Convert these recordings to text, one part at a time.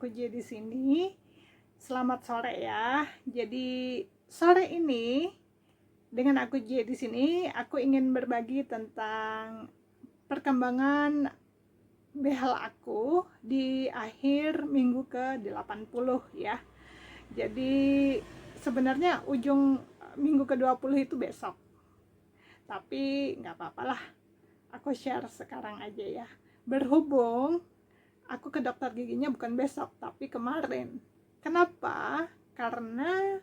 aku J di sini. Selamat sore ya. Jadi sore ini dengan aku J di sini, aku ingin berbagi tentang perkembangan behel aku di akhir minggu ke-80 ya. Jadi sebenarnya ujung minggu ke-20 itu besok. Tapi nggak apa-apa lah. Aku share sekarang aja ya. Berhubung aku ke dokter giginya bukan besok, tapi kemarin. Kenapa? Karena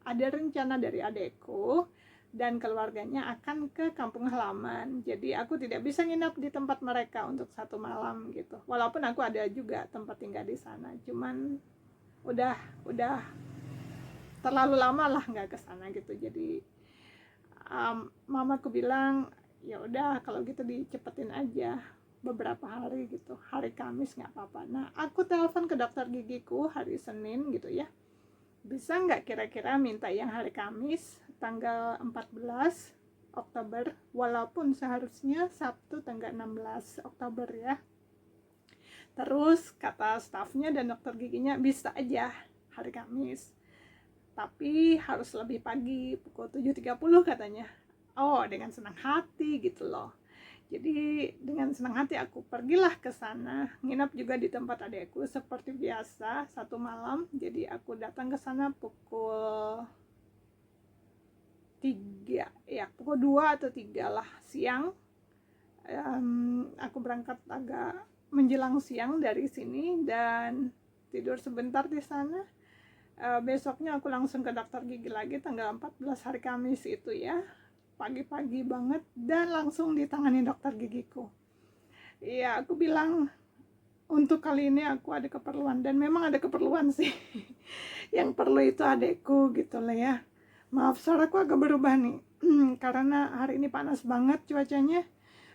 ada rencana dari adekku dan keluarganya akan ke kampung halaman. Jadi aku tidak bisa nginap di tempat mereka untuk 1 malam gitu. Walaupun aku ada juga tempat tinggal di sana, cuman udah terlalu lama lah nggak ke sana gitu. Jadi mamaku bilang ya udah kalau gitu dicepetin aja beberapa hari gitu, hari Kamis nggak apa-apa. Nah aku telepon ke dokter gigiku hari Senin gitu ya, bisa nggak kira-kira minta yang hari Kamis tanggal 14 Oktober, walaupun seharusnya Sabtu tanggal 16 Oktober ya. Terus kata stafnya dan dokter giginya bisa aja hari Kamis, tapi harus lebih pagi, pukul 7.30 katanya. Oh, dengan senang hati gitu loh. Jadi dengan senang hati aku pergilah ke sana, nginap juga di tempat adekku seperti biasa 1 malam. Jadi aku datang ke sana pukul 3 ya, pukul 2 atau 3 lah siang. Aku berangkat agak menjelang siang dari sini dan tidur sebentar di sana. Besoknya aku langsung ke dokter gigi lagi tanggal 14 hari Kamis itu ya, pagi-pagi banget, dan langsung ditangani dokter gigiku. Iya, aku bilang untuk kali ini aku ada keperluan, dan memang ada keperluan sih. Yang perlu itu adekku gitu lah ya. Maaf suaraku agak berubah nih karena hari ini panas banget cuacanya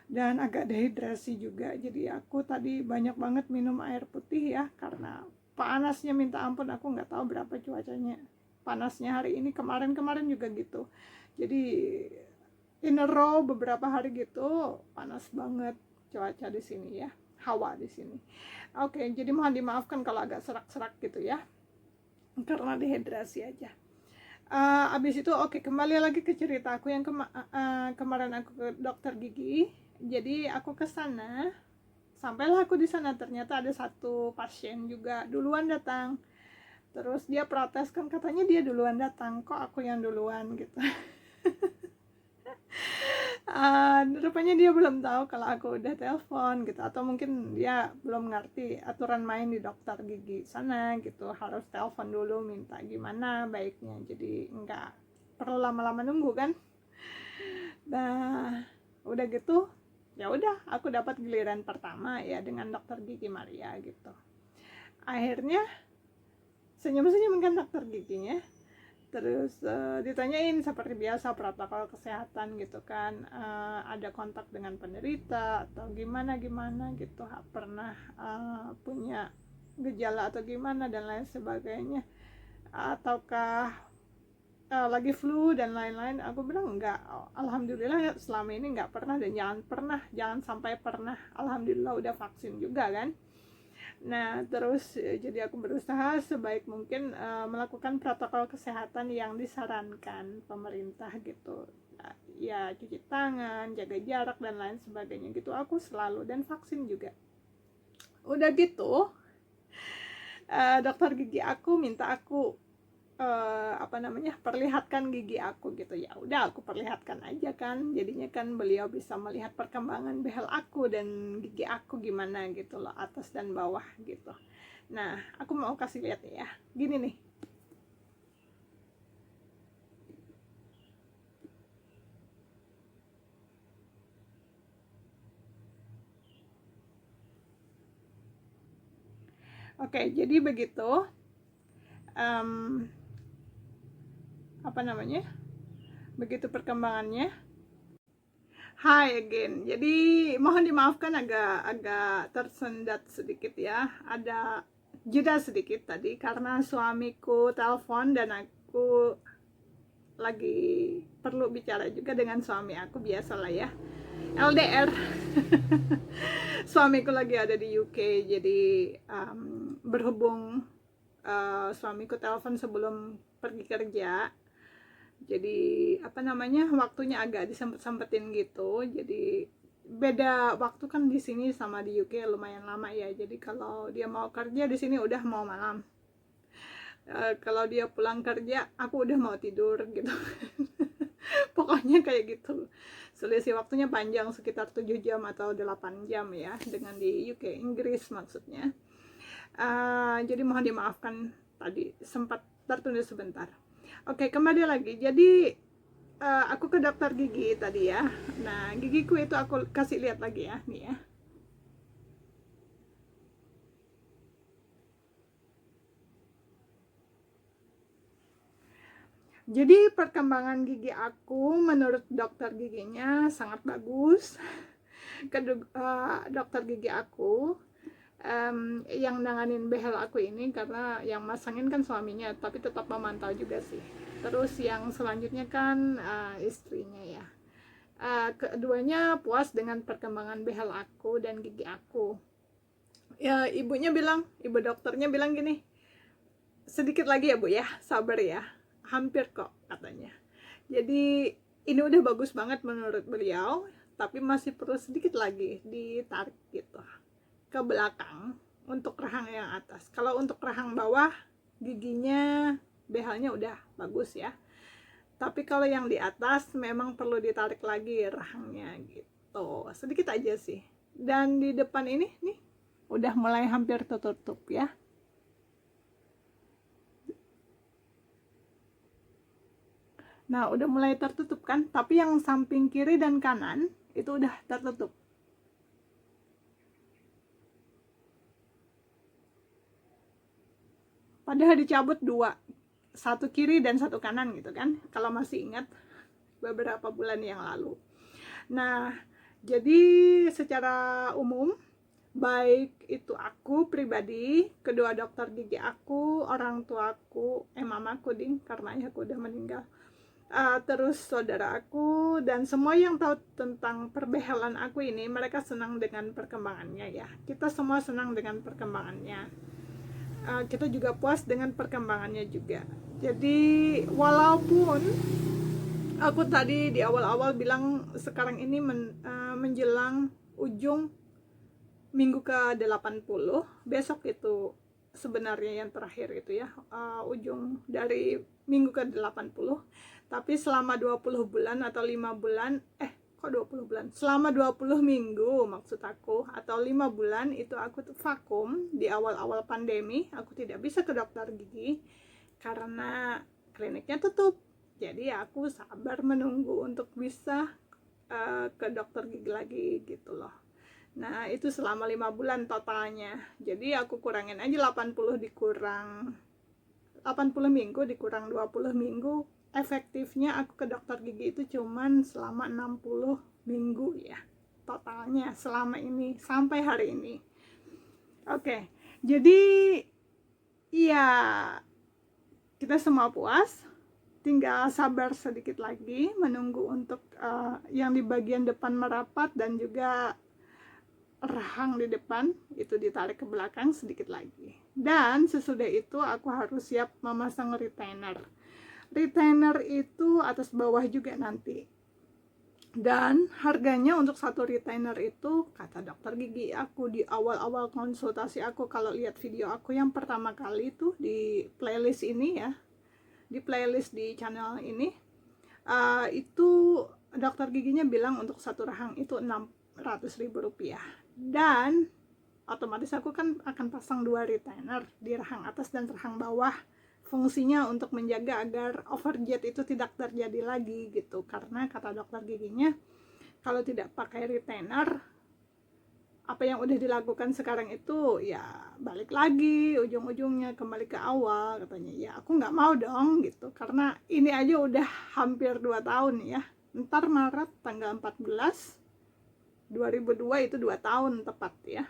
dan agak dehidrasi juga. Jadi aku tadi banyak banget minum air putih ya, karena panasnya minta ampun. Aku nggak tahu berapa cuacanya panasnya hari ini, kemarin juga gitu. Jadi in a row beberapa hari gitu panas banget cuaca di sini ya, hawa di sini. Oke, jadi mohon dimaafkan kalau agak serak-serak gitu ya, karena dehidrasi aja. Abis itu kembali lagi ke cerita aku yang kemarin aku ke dokter gigi. Jadi aku ke sana, sampailah aku di sana, ternyata ada satu pasien juga duluan datang. Terus dia protes kan, katanya dia duluan datang, kok aku yang duluan gitu. Rupanya dia belum tahu kalau aku udah telepon gitu, atau mungkin dia belum ngerti aturan main di dokter gigi sana gitu, harus telepon dulu minta gimana baiknya, jadi nggak perlu lama-lama nunggu kan. Nah udah gitu ya udah, aku dapat giliran pertama ya dengan dokter gigi Maria gitu. Akhirnya senyum-senyum kan dokter giginya. Terus ditanyain seperti biasa protokol kesehatan gitu kan, ada kontak dengan penderita atau gimana gitu, pernah punya gejala atau gimana dan lain sebagainya, ataukah lagi flu dan lain-lain. Aku bilang enggak, alhamdulillah selama ini enggak pernah, dan jangan sampai pernah, alhamdulillah udah vaksin juga kan. Nah terus jadi aku berusaha sebaik mungkin melakukan protokol kesehatan yang disarankan pemerintah gitu ya, cuci tangan, jaga jarak dan lain sebagainya gitu, aku selalu, dan vaksin juga. Udah gitu dokter gigi aku minta aku perlihatkan gigi aku gitu. Ya udah aku perlihatkan aja kan, jadinya kan beliau bisa melihat perkembangan behel aku dan gigi aku gimana gitu loh, atas dan bawah gitu. Nah aku mau kasih lihat ya, gini nih. Oke, jadi begitu begitu perkembangannya. Hi again. Jadi mohon dimaafkan agak tersendat sedikit ya, ada jeda sedikit tadi karena suamiku telepon dan aku lagi perlu bicara juga dengan suami aku, biasalah ya. LDR. Suamiku lagi ada di UK, jadi berhubung suamiku telepon sebelum pergi kerja, jadi apa namanya, waktunya agak disempet-sempetin gitu. Jadi beda waktu kan di sini sama di UK lumayan lama ya. Jadi kalau dia mau kerja di sini udah mau malam. Kalau dia pulang kerja aku udah mau tidur gitu. Pokoknya kayak gitu. Selisih waktunya panjang, sekitar 7 jam atau 8 jam ya, dengan di UK, Inggris maksudnya. Jadi mohon dimaafkan tadi sempat tertunda sebentar. Oke, kembali lagi. Jadi aku ke dokter gigi tadi ya. Nah, gigiku itu aku kasih lihat lagi ya, nih ya. Jadi perkembangan gigi aku menurut dokter giginya sangat bagus. Dokter gigi aku yang nanganin behel aku ini, karena yang masangin kan suaminya, tapi tetap memantau juga sih. Terus yang selanjutnya kan istrinya ya. Keduanya puas dengan perkembangan behel aku dan gigi aku. Ya, ibu dokternya bilang gini, sedikit lagi ya bu ya, sabar ya, hampir kok katanya. Jadi ini udah bagus banget menurut beliau, tapi masih perlu sedikit lagi ditarik gitu ke belakang untuk rahang yang atas. Kalau untuk rahang bawah giginya behalnya udah bagus ya, tapi kalau yang di atas memang perlu ditarik lagi rahangnya gitu, sedikit aja sih. Dan di depan ini nih udah mulai hampir tertutup ya. Nah, udah mulai tertutup kan, tapi yang samping kiri dan kanan itu udah tertutup. Padahal dicabut dua, satu kiri dan satu kanan gitu kan, kalau masih ingat beberapa bulan yang lalu. Nah, jadi secara umum, baik itu aku pribadi, kedua dokter gigi aku, orang tuaku, mamaku ding, karena ayahku udah meninggal, terus saudara aku, dan semua yang tahu tentang perbehelan aku ini, mereka senang dengan perkembangannya ya. Kita semua senang dengan perkembangannya. Kita juga puas dengan perkembangannya juga. Jadi walaupun aku tadi di awal-awal bilang sekarang ini menjelang ujung minggu ke-80, besok itu sebenarnya yang terakhir itu ya, ujung dari minggu ke-80. Tapi selama 20 bulan atau 5 bulan, kok 20 bulan? Selama 20 minggu maksud aku, atau 5 bulan itu aku tuh vakum. Di awal-awal pandemi aku tidak bisa ke dokter gigi karena kliniknya tutup. Jadi aku sabar menunggu untuk bisa ke dokter gigi lagi gitu loh. Nah, itu selama 5 bulan totalnya. Jadi aku kurangin aja 80 dikurang 80 minggu dikurang 20 minggu. Efektifnya aku ke dokter gigi itu cuman selama 60 minggu ya. Totalnya selama ini sampai hari ini. Oke. Jadi ya kita semua puas. Tinggal sabar sedikit lagi menunggu untuk yang di bagian depan merapat dan juga rahang di depan itu ditarik ke belakang sedikit lagi. Dan sesudah itu aku harus siap memasang retainer. Retainer itu atas bawah juga nanti. Dan harganya untuk satu retainer itu, kata dokter gigi aku di awal-awal konsultasi aku, kalau lihat video aku yang pertama kali itu di playlist ini ya, di playlist di channel ini, itu dokter giginya bilang untuk satu rahang itu 600.000 rupiah. Dan otomatis aku kan akan pasang 2 retainer di rahang atas dan rahang bawah. Fungsinya untuk menjaga agar overjet itu tidak terjadi lagi gitu. Karena kata dokter giginya, kalau tidak pakai retainer, apa yang udah dilakukan sekarang itu ya balik lagi ujung-ujungnya kembali ke awal katanya. Ya aku nggak mau dong gitu, karena ini aja udah hampir 2 tahun ya. Ntar Maret tanggal 14 2002 itu 2 tahun tepat ya.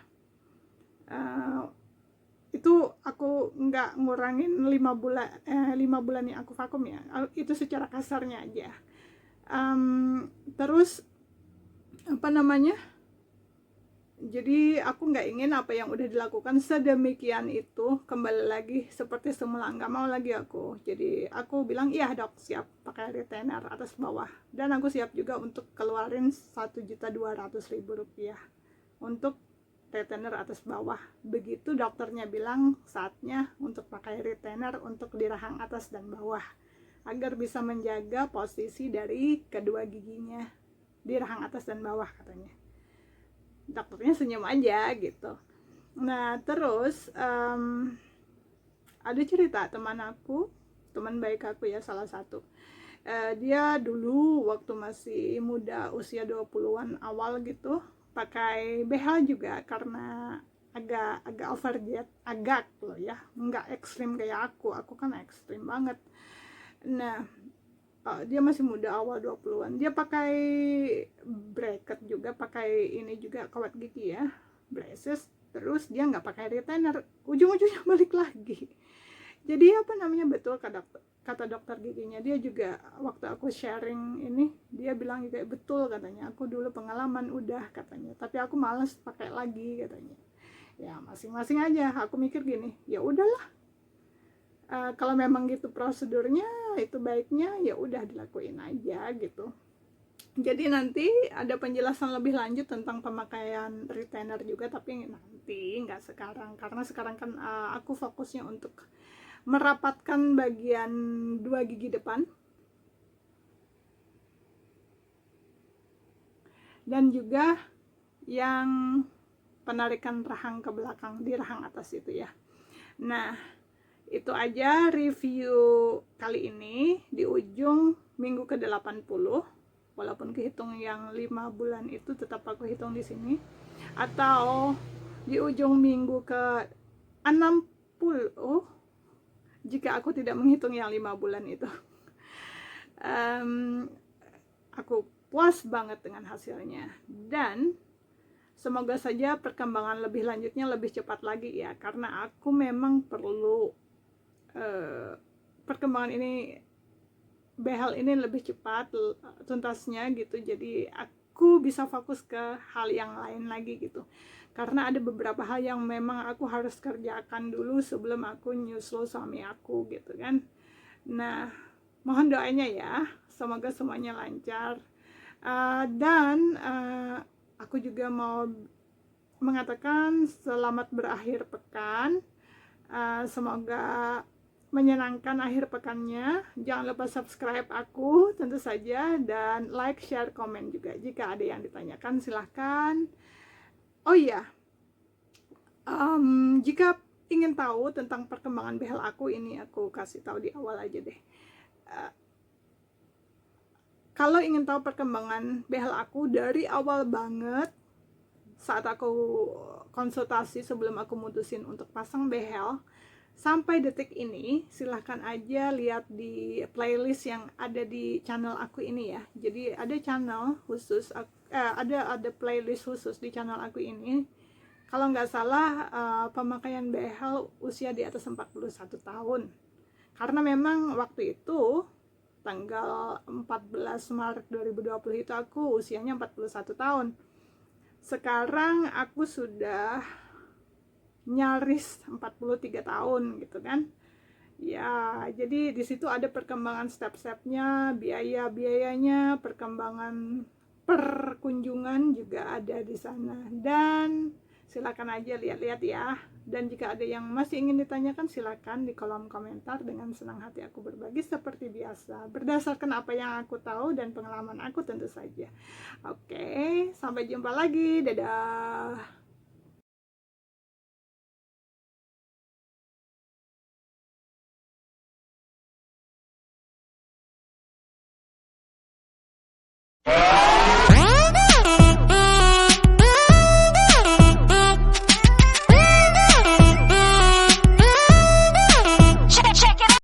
Itu aku nggak ngurangin 5 bulan yang aku vakum ya, itu secara kasarnya aja. Terus apa namanya, jadi aku nggak ingin apa yang udah dilakukan sedemikian itu kembali lagi seperti semula, nggak mau lagi aku. Jadi aku bilang iya dok, siap pakai retainer atas bawah, dan aku siap juga untuk keluarin 1.200.000 rupiah untuk retainer atas bawah. Begitu dokternya bilang saatnya untuk pakai retainer untuk di rahang atas dan bawah, agar bisa menjaga posisi dari kedua giginya di rahang atas dan bawah katanya. Dokternya senyum aja gitu. Nah terus ada cerita teman aku, teman baik aku ya, salah satu. Dia dulu waktu masih muda, usia 20-an awal gitu, pakai BH juga karena agak overjet, agak loh ya, nggak ekstrim kayak aku kan ekstrim banget. Nah dia masih muda, awal 20-an, dia pakai bracket juga, pakai ini juga kawat gigi ya, braces, terus dia nggak pakai retainer, ujung-ujungnya balik lagi. Jadi apa namanya, betul kata dokter giginya, dia juga waktu aku sharing ini, dia bilang juga betul katanya, aku dulu pengalaman udah katanya, tapi aku males pakai lagi katanya. Ya masing-masing aja. Aku mikir gini, ya udahlah, kalau memang gitu prosedurnya, itu baiknya ya udah dilakuin aja gitu. Jadi nanti ada penjelasan lebih lanjut tentang pemakaian retainer juga, tapi nanti nggak sekarang, karena sekarang kan aku fokusnya untuk merapatkan bagian dua gigi depan dan juga yang penarikan rahang ke belakang di rahang atas itu ya. Nah itu aja review kali ini. Di ujung minggu ke-80, walaupun kehitung yang 5 bulan itu tetap aku hitung di sini, atau di ujung minggu ke-60 jika aku tidak menghitung yang 5 bulan itu. Aku puas banget dengan hasilnya, dan semoga saja perkembangan lebih lanjutnya lebih cepat lagi ya, karena aku memang perlu perkembangan ini, behel ini lebih cepat tuntasnya gitu. Jadi aku bisa fokus ke hal yang lain lagi gitu, karena ada beberapa hal yang memang aku harus kerjakan dulu sebelum aku nyusul suami aku gitu kan. Nah mohon doanya ya, semoga semuanya lancar. Dan aku juga mau mengatakan selamat berakhir pekan. Semoga menyenangkan akhir pekannya. Jangan lupa subscribe aku tentu saja, dan like, share, komen juga. Jika ada yang ditanyakan silahkan. Oh iya, jika ingin tahu tentang perkembangan behel aku, ini aku kasih tahu di awal aja deh. Kalau ingin tahu perkembangan behel aku dari awal banget, saat aku konsultasi sebelum aku mutusin untuk pasang behel sampai detik ini, silahkan aja lihat di playlist yang ada di channel aku ini ya. Jadi ada channel khusus, ada playlist khusus di channel aku ini. Kalau nggak salah pemakaian behel usia di atas 41 tahun. Karena memang waktu itu tanggal 14 Maret 2020 itu aku usianya 41 tahun. Sekarang aku sudah nyaris 43 tahun gitu kan ya. Jadi di situ ada perkembangan step-stepnya, biayanya, perkembangan perkunjungan juga ada di sana, dan silakan aja lihat-lihat ya. Dan jika ada yang masih ingin ditanyakan, silakan di kolom komentar. Dengan senang hati aku berbagi seperti biasa berdasarkan apa yang aku tahu dan pengalaman aku tentu saja. Oke, sampai jumpa lagi, dadah.